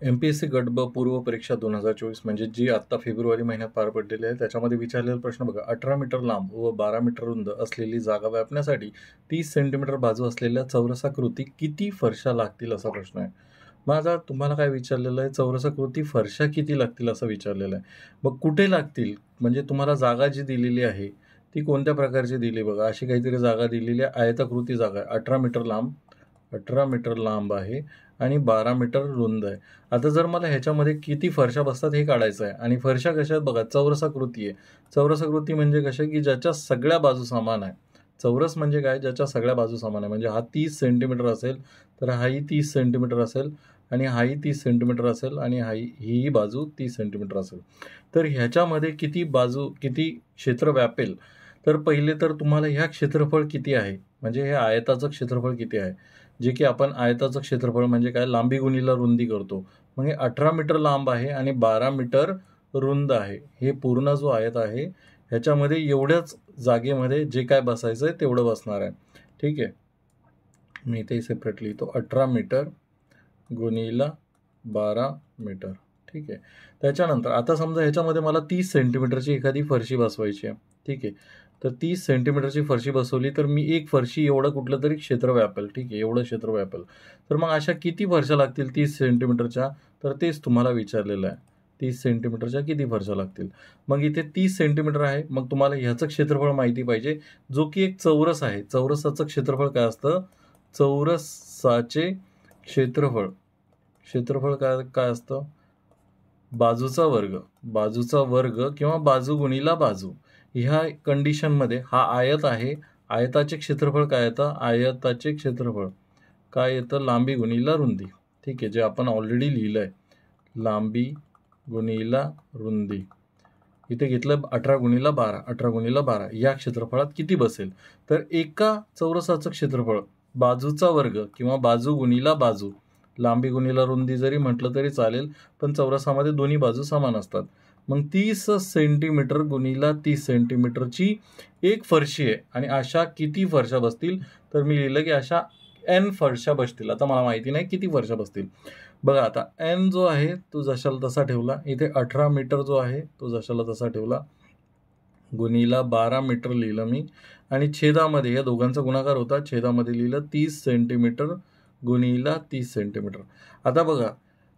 MPSC गट ब पूर्व परीक्षा 2024 म्हणजे जी आत्ता फेब्रुवारी महिन्यात पार पडलेली आहे, त्याच्यामध्ये विचारलेला प्रश्न बघा. 18 मीटर लांब व 12 मीटर रुंद असलेली जागा व्यापण्यासाठी 30 सेंटीमीटर बाजू असलेल्या चौरसाकृती किती फरशा लागतील असा प्रश्न आहे. मग आता तुम्हाला काय विचारलेलं आहे, चौरसाकृती फरशा किती लागतील असं विचारलेलं आहे. मग कुठे लागतील म्हणजे तुम्हाला जागा जी दिलेली आहे ती कोणत्या प्रकारची दिली बघा. अशी काहीतरी जागा दिलेली आहे, आयताकृती जागा आहे. 18 मीटर लांब आहे आणि 12 मीटर रुंद आहे. आता जर मला ह्याच्यामध्ये किती फरशा बसतात हे काढायचं आहे आणि फरशा कशा आहेत बघा, चौरसाकृती आहे. चौरसाकृती म्हणजे कशा की ज्याच्या सगळ्या बाजू समान आहे. चौरस म्हणजे काय, ज्याच्या सगळ्या बाजू समान आहे. म्हणजे हा 30 सेंटीमीटर असेल तर हाही 30 सेंटीमीटर असेल आणि हाही 30 सेंटीमीटर असेल आणि हीही बाजू 30 सेंटीमीटर असेल. तर ह्याच्यामध्ये किती क्षेत्र व्यापेल, तर पहिले तर तुम्हाला ह्या क्षेत्रफळ किती आहे म्हणजे हे आयताचं क्षेत्रफळ किती आहे, जे की आपण आयताचं क्षेत्रफळ म्हणजे काय, लांबी गुणीला रुंदी करतो. मग हे 18 मीटर लांब आहे आणि 12 मीटर रुंद आहे. हे पूर्ण जो आयत आहे ह्याच्यामध्ये एवढ्याच जागेमध्ये जे काय बसायचं आहे तेवढं बसणार आहे. ठीक आहे, मी इथे सेपरेट लिहितो. 18 मीटर गुणीला 12 मीटर. ठीक आहे. त्याच्यानंतर आता समजा ह्याच्यामध्ये मला 30 सेंटीमीटरची एखादी फरशी बसवायची आहे. ठीक आहे. तर 30 सेंटीमीटरची फरशी बसवली तर मी एक फरशी एवढं कुठलं तरी क्षेत्र व्यापेल. ठीक आहे, एवढं क्षेत्र व्यापेल. तर मग अशा किती फरशा लागतील 30 सेंटीमीटरच्या, तर तेच तुम्हाला विचारलेलं आहे. 30 सेंटीमीटरच्या किती फरशा लागतील. मग इथे 30 सेंटीमीटर आहे. मग तुम्हाला ह्याचं क्षेत्रफळ माहिती पाहिजे, जो की एक चौरस आहे. चौरसाचं क्षेत्रफळ काय असतं, चौरसाचे क्षेत्रफळ काय काय असतं, बाजूचा वर्ग किंवा बाजू गुणीला बाजू. ह्या कंडिशनमध्ये हा आयत आहे. आयताचे क्षेत्रफळ काय येतं, आयताचे क्षेत्रफळ काय येतं, लांबी गुणीला रुंदी. ठीक आहे, जे आपण ऑलरेडी लिहिलं आहे, लांबी गुणीला रुंदी. इथे घेतलं 18 गुणीला 12, 18 गुणीला 12 या क्षेत्रफळात किती बसेल. तर एका चौरसाचं क्षेत्रफळ बाजूचा वर्ग किंवा बाजू गुणीला बाजू, लांबी गुणीला रुंदी जरी म्हटलं तरी चालेल, पण चौरसामध्ये दोन्ही बाजू समान असतात. मग 30 सेंटीमीटर गुणीला 30 सेंटीमीटरची एक फरशी आहे आणि अशा किती फरशा बसतील, तर मी लिहिलं की अशा n फरशा बसतील. आता मला माहिती नाही किती फरशा बसतील. बघा आता n जो आहे तो जशाला तसा ठेवला. इथे 18 मीटर जो आहे तो जशाला तसा ठेवला. गुणीला 12 मीटर लिहिलं मी आणि छेदामध्ये या दोघांचा गुणाकार होता. छेदामध्ये लिहिलं 30 सेंटीमीटर गुणीला 30 सेंटीमीटर. आता बघा,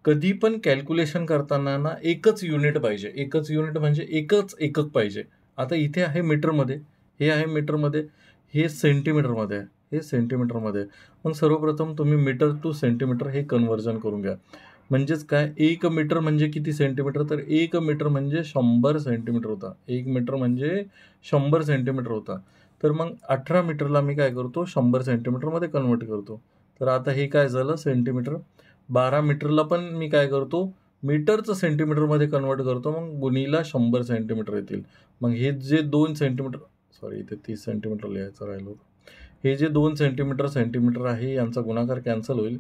कधी पण कॅल्क्युलेशन करताना ना एकच युनिट पाहिजे. एकच युनिट म्हणजे एकच एकक पाहिजे. आता इथे आहे मीटरमध्ये, हे आहे मीटरमध्ये, हे सेंटीमीटरमध्ये आहे, हे सेंटीमीटरमध्ये आहे. मग सर्वप्रथम तुम्ही मीटर टू सेंटीमीटर हे कन्व्हर्जन करून घ्या. म्हणजेच काय, 1 मीटर म्हणजे किती सेंटीमीटर, तर 1 मीटर म्हणजे 100 सेंटीमीटर होता. 1 मीटर म्हणजे 100 सेंटीमीटर होता. तर मग 18 मीटरला मी काय करतो, 100 सेंटीमीटरमध्ये कन्वर्ट करतो. तर आता हे काय झालं, सेंटीमीटर. 12 मीटरला पण मी काय करतो, मीटरचं सेंटीमीटरमध्ये कन्वर्ट करतो. मग गुणीला 100 सेंटीमीटर येतील. मग हे जे 2 सेंटीमीटर, सॉरी इथे 30 सेंटीमीटर लिहायचं राहिलं होतं. हे जे 2 सेंटीमीटर आहे यांचा गुणाकार कॅन्सल होईल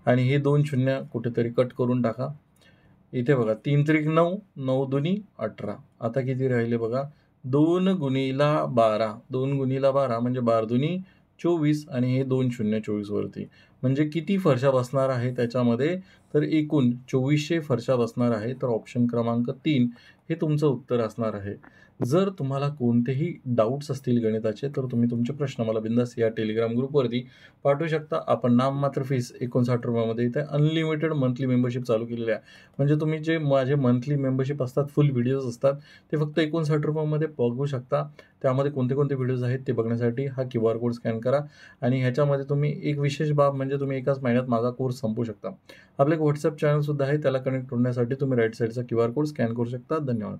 आणि हे 2 शून्य कुठेतरी कट करून टाका. इथे बघा, 3 त्रिक 9, 9 दुनी 18. आता किती राहिले बघा, 2 गुणीला 12, 2 गुणीला 12 म्हणजे 12 दुनी 24 आणि हे 2 शून्य 24 वरती. म्हणजे किती फरशा बसणार आहे त्याच्यामध्ये, तर एकूण 2400 फरशा बसणार आहे. तर ऑप्शन क्रमांक 3 हे तुमचं उत्तर असणार आहे. जर तुम्हाला कोणतेही डाऊट्स असतील गणिताचे, तर तुम्ही तुमचे प्रश्न मला बिंदास या टेलिग्राम ग्रुपवरती पाठवू शकता. आपण नाममात्र फीस 59 रुपयामध्ये इथे अनलिमिटेड मंथली मेंबरशिप चालू केलेली आहे. म्हणजे तुम्ही जे माझे मंथली मेंबरशिप असतात, फुल व्हिडिओज असतात, ते फक्त 59 रुपयामध्ये बघू शकता. त्यामध्ये कोणते कोणते व्हिडिओज आहेत ते बघण्यासाठी हा QR कोड स्कॅन करा आणि ह्याच्यामध्ये तुम्ही एक विशेष बाब म्हणजे तुम्ही एकाच महिन्यात माझा कोर्स संपवू शकता. आपलं एक व्हॉट्सअप चॅनलसुद्धा आहे, त्याला कनेक्ट होण्यासाठी तुम्ही राईट साईडचा QR कोड स्कॅन करू शकता. धन्यवाद.